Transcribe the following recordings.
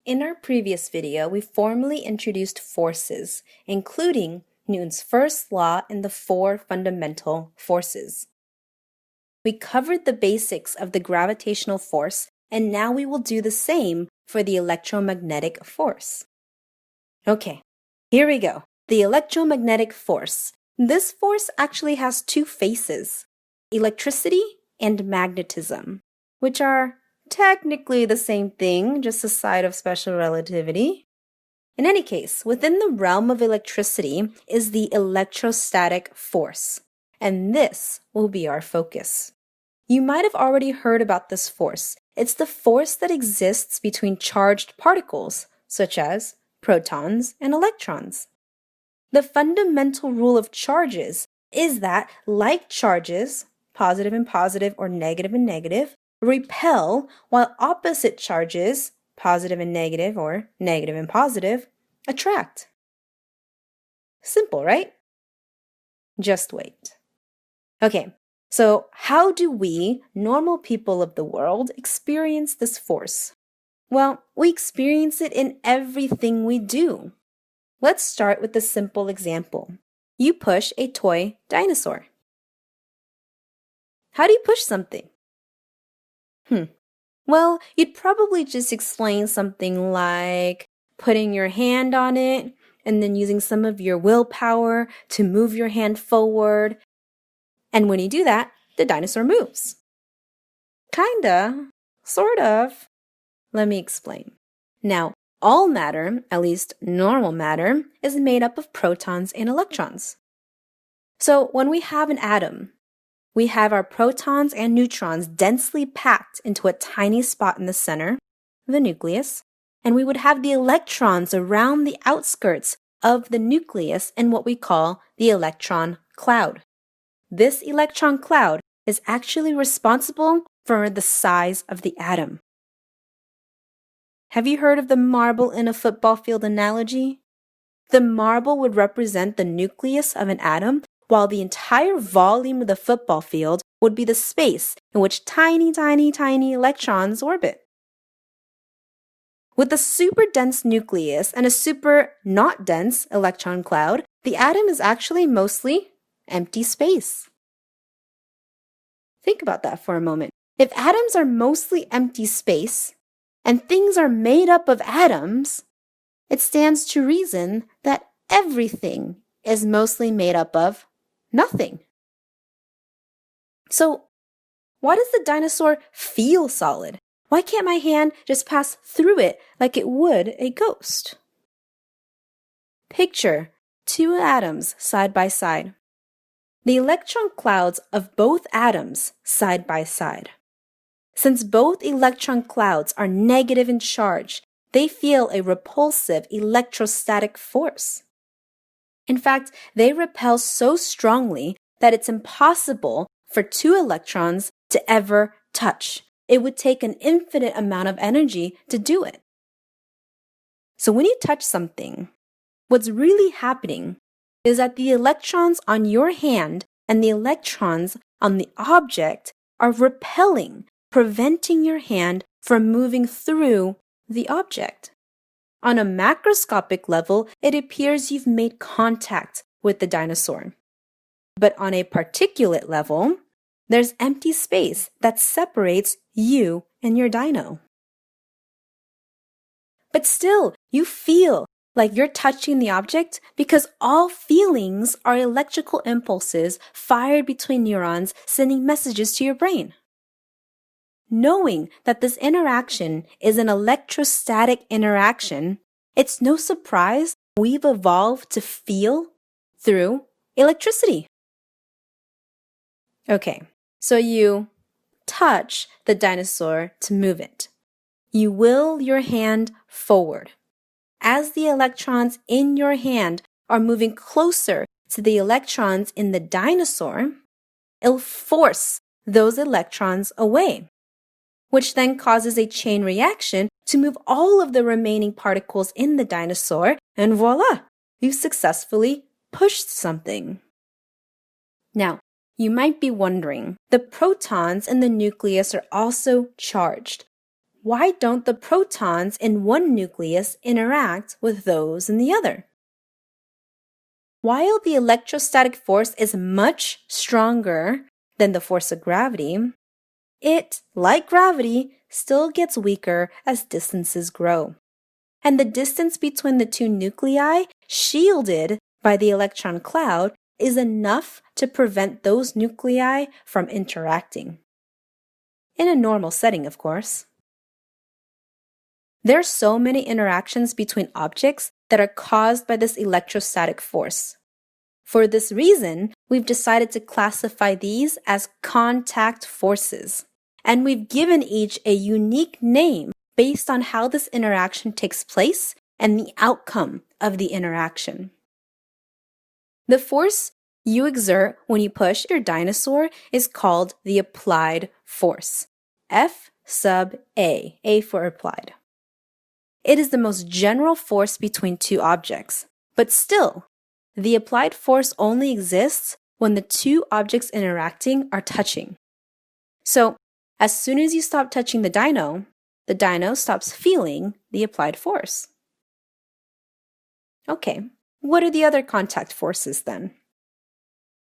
In our previous video, we formally introduced forces, including Newton's first law and the four fundamental forces. We covered the basics of the gravitational force, and now we will do the same for the electromagnetic force. Okay, here we go. The electromagnetic force. This force actually has two faces, electricity and magnetism, which are technically the same thing, just a side of special relativity. In any case, within the realm of electricity is the electrostatic force, and this will be our focus. You might have already heard about this force. It's the force that exists between charged particles, such as protons and electrons. The fundamental rule of charges is that like charges, positive and positive or negative and negative, repel, while opposite charges, positive and negative or negative and positive, attract. Simple, right? Just wait. Okay, so how do we, normal people of the world, experience this force? Well, we experience it in everything we do. Let's start with a simple example. You push a toy dinosaur. How do you push something? Well, you'd probably just explain something like putting your hand on it and then using some of your willpower to move your hand forward. And when you do that, the dinosaur moves. Kinda, sort of. Let me explain. Now, all matter, at least normal matter, is made up of protons and electrons. So when we have an atom, we have our protons and neutrons densely packed into a tiny spot in the center, the nucleus, and we would have the electrons around the outskirts of the nucleus in what we call the electron cloud. This electron cloud is actually responsible for the size of the atom. Have you heard of the marble in a football field analogy? The marble would represent the nucleus of an atom, while the entire volume of the football field would be the space in which tiny electrons orbit. With a super dense nucleus and a super not dense electron cloud, the atom is actually mostly empty space. Think about that for a moment. If atoms are mostly empty space, and things are made up of atoms, it stands to reason that everything is mostly made up of nothing. So, why does the dinosaur feel solid? Why can't my hand just pass through it like it would a ghost? Picture two atoms side by side. The electron clouds of both atoms side by side. Since both electron clouds are negative in charge, they feel a repulsive electrostatic force. In fact, they repel so strongly that it's impossible for two electrons to ever touch. It would take an infinite amount of energy to do it. So when you touch something, what's really happening is that the electrons on your hand and the electrons on the object are repelling, preventing your hand from moving through the object. On a macroscopic level, it appears you've made contact with the dinosaur. But on a particulate level, there's empty space that separates you and your dino. But still, you feel like you're touching the object because all feelings are electrical impulses fired between neurons sending messages to your brain. Knowing that this interaction is an electrostatic interaction, it's no surprise we've evolved to feel through electricity. Okay, so you touch the dinosaur to move it. You will your hand forward. As the electrons in your hand are moving closer to the electrons in the dinosaur, it'll force those electrons away, which then causes a chain reaction to move all of the remaining particles in the dinosaur, and voila, you've successfully pushed something. Now, you might be wondering, the protons in the nucleus are also charged. why don't the protons in one nucleus interact with those in the other? While the electrostatic force is much stronger than the force of gravity, it, like gravity, still gets weaker as distances grow. And the distance between the two nuclei, shielded by the electron cloud, is enough to prevent those nuclei from interacting. In a normal setting, of course. There are so many interactions between objects that are caused by this electrostatic force. For this reason, we've decided to classify these as contact forces, and we've given each a unique name based on how this interaction takes place and the outcome of the interaction. The force you exert when you push your dinosaur is called the applied force, F sub A for applied. It is the most general force between two objects, but still, the applied force only exists when the two objects interacting are touching. So, as soon as you stop touching the dino stops feeling the applied force. Okay, what are the other contact forces then?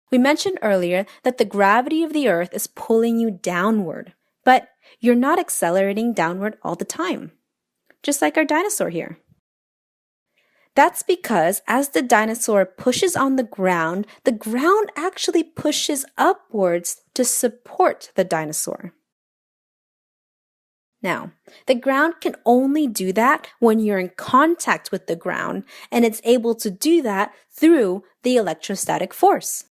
We mentioned earlier that the gravity of the Earth is pulling you downward, but you're not accelerating downward all the time, just like our dinosaur here. That's because as the dinosaur pushes on the ground actually pushes upwards to support the dinosaur. Now, the ground can only do that when you're in contact with the ground, and it's able to do that through the electrostatic force.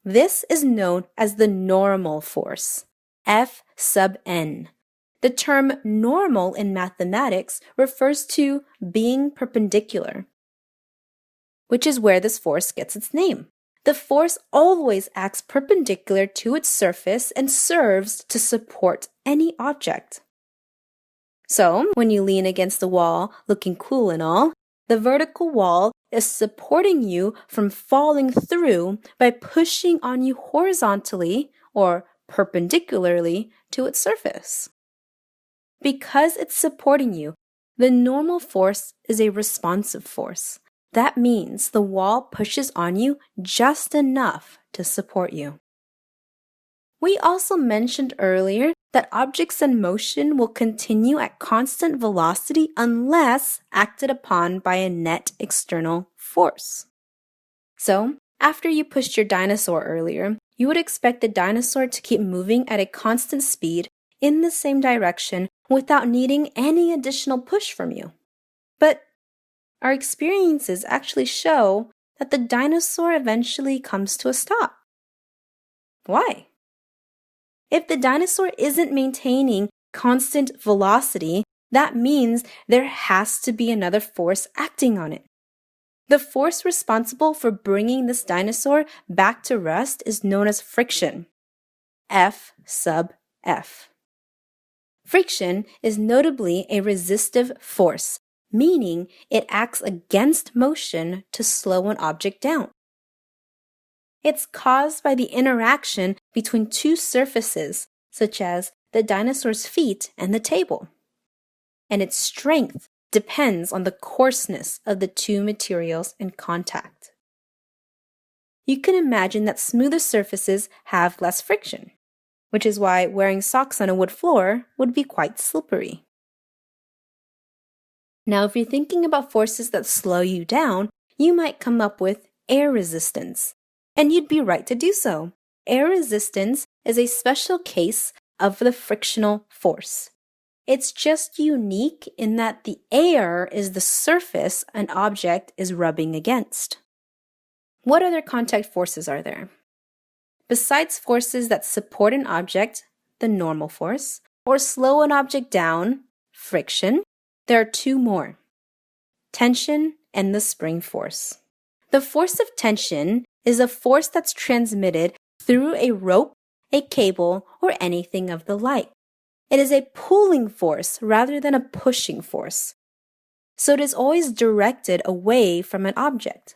This is known as the normal force, F sub n. The term normal in mathematics refers to being perpendicular, which is where this force gets its name. The force always acts perpendicular to its surface and serves to support any object. So, when you lean against the wall, looking cool and all, the vertical wall is supporting you from falling through by pushing on you horizontally or perpendicularly to its surface. Because it's supporting you, the normal force is a responsive force. That means the wall pushes on you just enough to support you. We also mentioned earlier that objects in motion will continue at constant velocity unless acted upon by a net external force. So, after you pushed your dinosaur earlier, you would expect the dinosaur to keep moving at a constant speed in the same direction without needing any additional push from you. But our experiences actually show that the dinosaur eventually comes to a stop. Why? If the dinosaur isn't maintaining constant velocity, that means there has to be another force acting on it. The force responsible for bringing this dinosaur back to rest is known as friction, F sub F. Friction is notably a resistive force, meaning it acts against motion to slow an object down. It's caused by the interaction between two surfaces, such as the dinosaur's feet and the table. And its strength depends on the coarseness of the two materials in contact. You can imagine that smoother surfaces have less friction, which is why wearing socks on a wood floor would be quite slippery. Now, if you're thinking about forces that slow you down, you might come up with air resistance. And you'd be right to do so. Air resistance is a special case of the frictional force. It's just unique in that the air is the surface an object is rubbing against. What other contact forces are there? Besides forces that support an object, the normal force, or slow an object down, friction, there are two more: tension and the spring force. The force of tension is a force that's transmitted through a rope, a cable, or anything of the like. It is a pulling force rather than a pushing force. So it is always directed away from an object.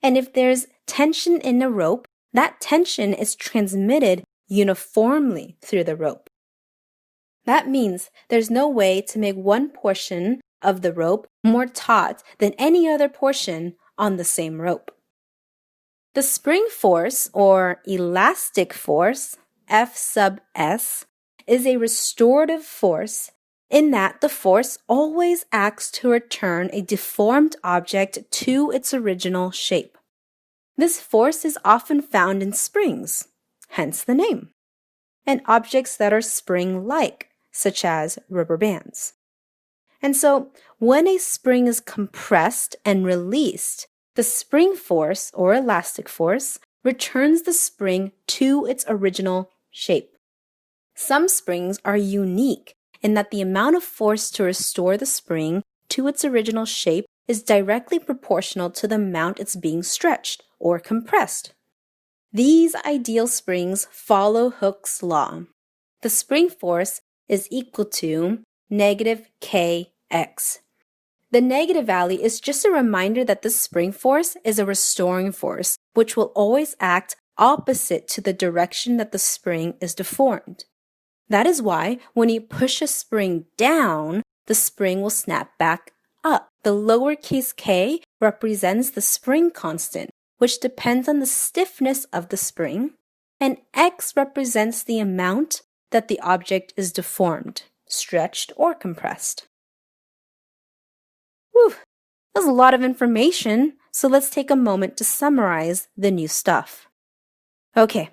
And if there's tension in a rope, that tension is transmitted uniformly through the rope. That means there's no way to make one portion of the rope more taut than any other portion on the same rope. The spring force, or elastic force, F sub S, is a restorative force in that the force always acts to return a deformed object to its original shape. This force is often found in springs, hence the name, and objects that are spring-like, such as rubber bands. And so, when a spring is compressed and released, the spring force, or elastic force, returns the spring to its original shape. Some springs are unique in that the amount of force to restore the spring to its original shape is directly proportional to the amount it's being stretched or compressed. These ideal springs follow Hooke's law. The spring force is equal to negative kx. The negative value is just a reminder that the spring force is a restoring force, which will always act opposite to the direction that the spring is deformed. That is why when you push a spring down, the spring will snap back up. The lowercase k represents the spring constant, which depends on the stiffness of the spring, and x represents the amount that the object is deformed, stretched, or compressed. Whew, that's a lot of information, so let's take a moment to summarize the new stuff. Okay,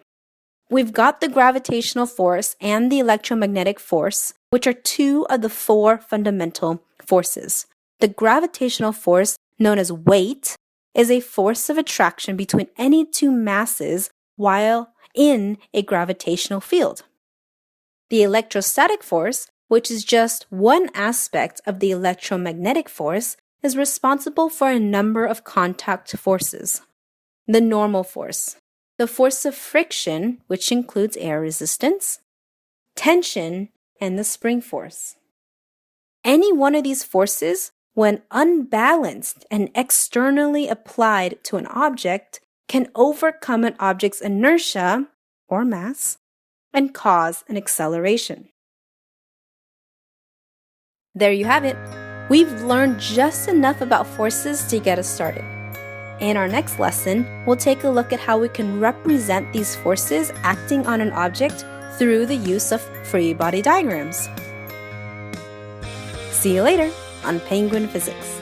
we've got the gravitational force and the electromagnetic force, which are two of the four fundamental forces. The gravitational force, known as weight, is a force of attraction between any two masses while in a gravitational field. The electrostatic force, which is just one aspect of the electromagnetic force, is responsible for a number of contact forces. The normal force, the force of friction, which includes air resistance, tension, and the spring force. Any one of these forces, when unbalanced and externally applied to an object, can overcome an object's inertia, or mass, and cause an acceleration. There you have it. We've learned just enough about forces to get us started. In our next lesson, we'll take a look at how we can represent these forces acting on an object through the use of free body diagrams. See you later on Penguin Physics.